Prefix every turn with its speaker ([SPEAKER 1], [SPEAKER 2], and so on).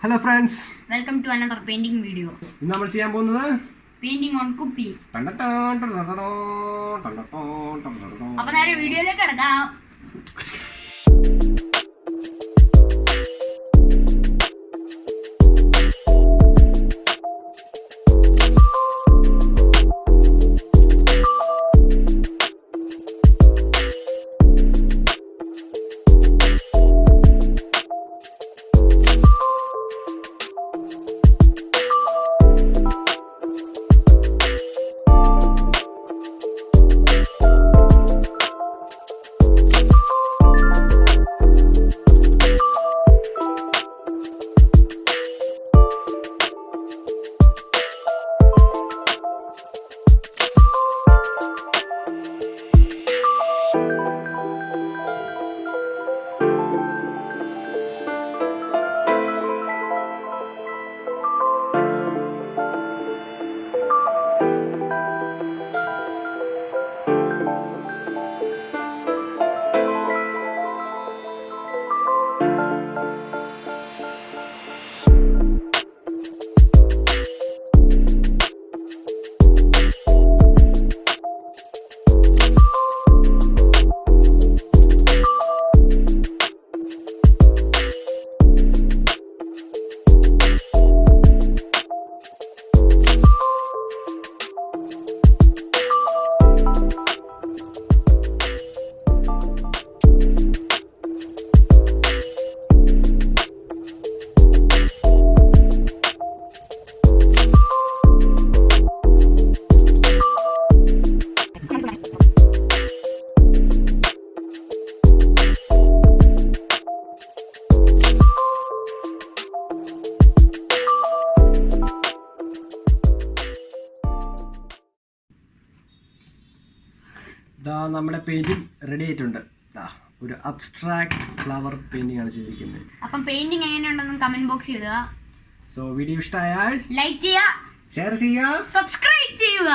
[SPEAKER 1] Hello friends,
[SPEAKER 2] welcome to another painting video.
[SPEAKER 1] ഇന്ന് നമ്മൾ ചെയ്യാൻ പോകുന്നത്
[SPEAKER 2] painting on കുപ്പി. അപ്പോൾ നേരെ വീഡിയോയിലേക്ക് കടക്കാം.
[SPEAKER 1] നമ്മുടെ പെയിന്റിംഗ് റെഡി ആയിട്ടുണ്ട്. ഒരു അബ്സ്ട്രാക്ട് ഫ്ലവർ പെയിന്റിംഗ് ആണ് ചെയ്തിരിക്കുന്നത്.
[SPEAKER 2] അപ്പം പെയിന്റിംഗ് എങ്ങനെയുണ്ടെന്ന് കമന്റ് ബോക്സിൽ ഇടുക.
[SPEAKER 1] സോ വീഡിയോ ഇഷ്ടമായാൽ
[SPEAKER 2] ലൈക്ക് ചെയ്യുക,
[SPEAKER 1] ഷെയർ ചെയ്യുക,
[SPEAKER 2] സബ്സ്ക്രൈബ് ചെയ്യുക.